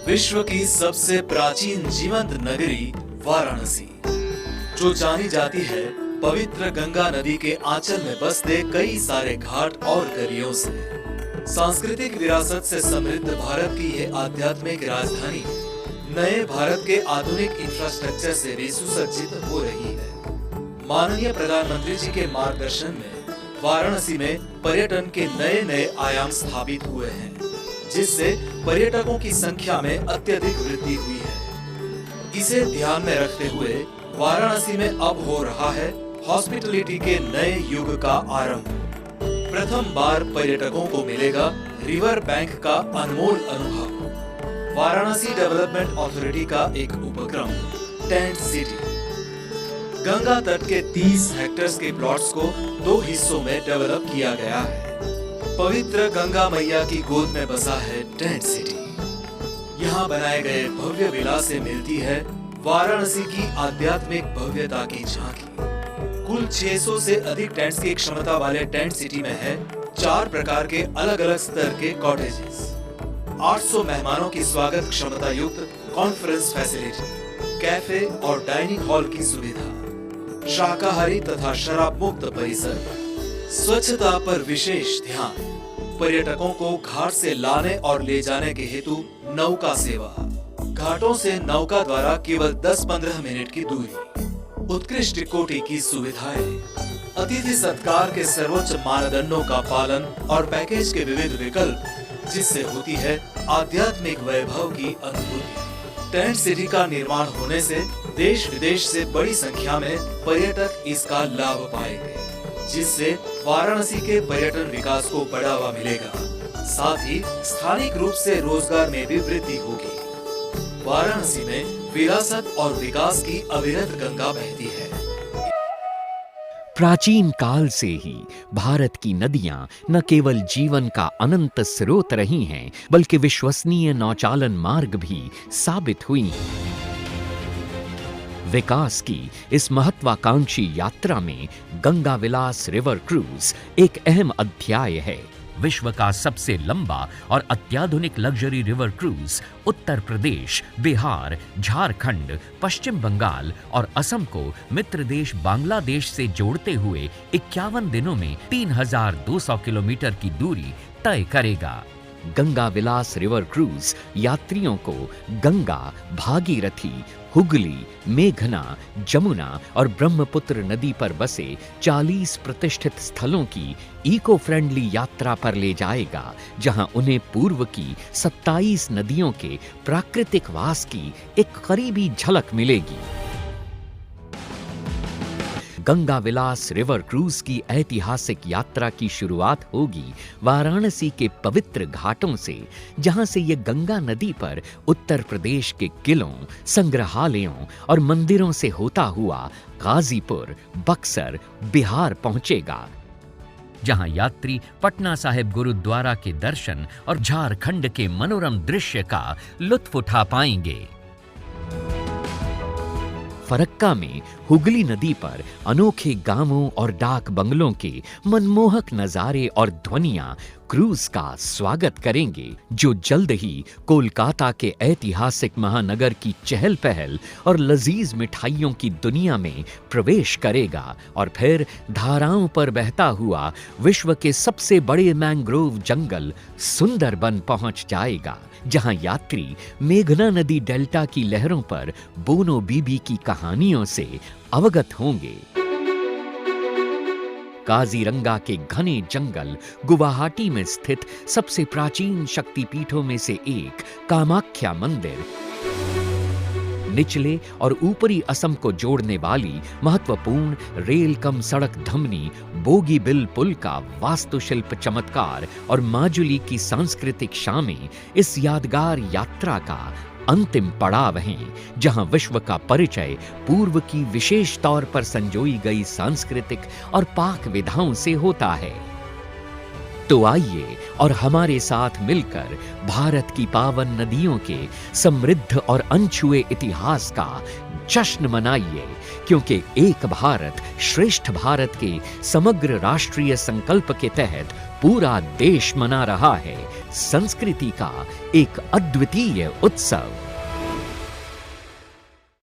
विश्व की सबसे प्राचीन जीवंत नगरी वाराणसी, जो जानी जाती है पवित्र गंगा नदी के आंचल में बसते कई सारे घाट और गलियों से। सांस्कृतिक विरासत से समृद्ध भारत की यह आध्यात्मिक राजधानी नए भारत के आधुनिक इंफ्रास्ट्रक्चर से भी सुसज्जित हो रही है। माननीय प्रधानमंत्री जी के मार्गदर्शन में वाराणसी में पर्यटन के नए नए आयाम स्थापित हुए हैं, जिससे पर्यटकों की संख्या में अत्यधिक वृद्धि हुई है। इसे ध्यान में रखते हुए वाराणसी में अब हो रहा है हॉस्पिटलिटी के नए युग का आरंभ। प्रथम बार पर्यटकों को मिलेगा रिवर बैंक का अनमोल अनुभव। वाराणसी डेवलपमेंट अथॉरिटी का एक उपक्रम टेंट सिटी गंगा तट के 30 हेक्टेयर्स के प्लॉट्स को 2 हिस्सों में डेवलप किया गया है। पवित्र गंगा मैया की गोद में बसा है टेंट सिटी। यहाँ बनाए गए भव्य विला से मिलती है वाराणसी की आध्यात्मिक भव्यता की झांकी। कुल 600 से अधिक टेंट्स की क्षमता वाले टेंट सिटी में है 4 प्रकार के अलग अलग स्तर के कॉटेजेस, 800 मेहमानों की स्वागत क्षमता युक्त कॉन्फ्रेंस फैसिलिटी, कैफे और डाइनिंग हॉल की सुविधा, शाकाहारी तथा शराब मुक्त परिसर, स्वच्छता पर विशेष ध्यान, पर्यटकों को घाट से लाने और ले जाने के हेतु नौका सेवा, घाटों से नौका द्वारा केवल 10-15 मिनट की दूरी, उत्कृष्ट कोटि की सुविधाएं, अतिथि सत्कार के सर्वोच्च मानदंडों का पालन और पैकेज के विविध विकल्प, जिससे होती है आध्यात्मिक वैभव की अनुभूति। टेंट सिटी का निर्माण होने से देश विदेश से बड़ी संख्या में पर्यटक इसका लाभ पाएंगे, जिससे वाराणसी के पर्यटन विकास को बढ़ावा मिलेगा। साथ ही स्थानिक रूप से रोजगार में भी वृद्धि होगी। वाराणसी में विरासत और विकास की अविरत गंगा बहती है। प्राचीन काल से ही भारत की नदियां न केवल जीवन का अनंत स्रोत रही हैं, बल्कि विश्वसनीय नौचालन मार्ग भी साबित हुई हैं। विकास की इस महत्वाकांक्षी यात्रा में गंगा विलास रिवर क्रूज एक अहम अध्याय है। विश्व का सबसे लंबा और अत्याधुनिक luxury river cruise Uttar Pradesh, Bihar, Jharkhand, पश्चिम बंगाल और असम को मित्र देश बांग्लादेश से जोड़ते हुए 51 दिनों में 3200 किलोमीटर की दूरी तय करेगा। गंगा विलास रिवर क्रूज यात्रियों को गंगा, भागीरथी, हुगली, मेघना, जमुना और ब्रह्मपुत्र नदी पर बसे 40 प्रतिष्ठित स्थलों की इको फ्रेंडली यात्रा पर ले जाएगा, जहां उन्हें पूर्व की 27 नदियों के प्राकृतिक वास की एक करीबी झलक मिलेगी। गंगा विलास रिवर क्रूज की ऐतिहासिक यात्रा की शुरुआत होगी वाराणसी के पवित्र घाटों से, जहां से ये गंगा नदी पर उत्तर प्रदेश के किलों, संग्रहालयों और मंदिरों से होता हुआ गाजीपुर, बक्सर, बिहार पहुंचेगा, जहां यात्री पटना साहिब गुरुद्वारा के दर्शन और झारखंड के मनोरम दृश्य का लुत्फ उठा पाएंगे। फरक्का में हुगली नदी पर अनोखे गांवों और डाक बंगलों के मनमोहक नजारे और ध्वनियां क्रूज का स्वागत करेंगे, जो जल्द ही कोलकाता के ऐतिहासिक महानगर की चहल पहल और लजीज मिठाइयों की दुनिया में प्रवेश करेगा और फिर धाराओं पर बहता हुआ विश्व के सबसे बड़े मैंग्रोव जंगल सुंदरबन पहुंच जाएगा, जहां यात्री मेघना नदी डेल्टा की लहरों पर बोनो बीबी की कहानियों से अवगत होंगे। काजीरंगा के घने जंगल गुवाहाटी में स्थित सबसे प्राचीन शक्तिपीठों में से एक कामाख्या मंदिर, निचले और ऊपरी असम को जोड़ने वाली महत्वपूर्ण रेल कम सड़क धमनी बोगीबिल पुल का वास्तुशिल्प चमत्कार और माजुली की सांस्कृतिक शामें इस यादगार यात्रा का अंतिम पड़ाव हैं, जहां विश्व का परिचय पूर्व की विशेष तौर पर संजोई गई सांस्कृतिक और पाक विधाओं से होता है। तो आइए और हमारे साथ मिलकर भारत की पावन नदियों के समृद्ध और अनछुए इतिहास का जश्न मनाइए, क्योंकि एक भारत श्रेष्ठ भारत के समग्र राष्ट्रीय संकल्प के तहत पूरा देश मना रहा है संस्कृति का एक अद्वितीय उत्सव।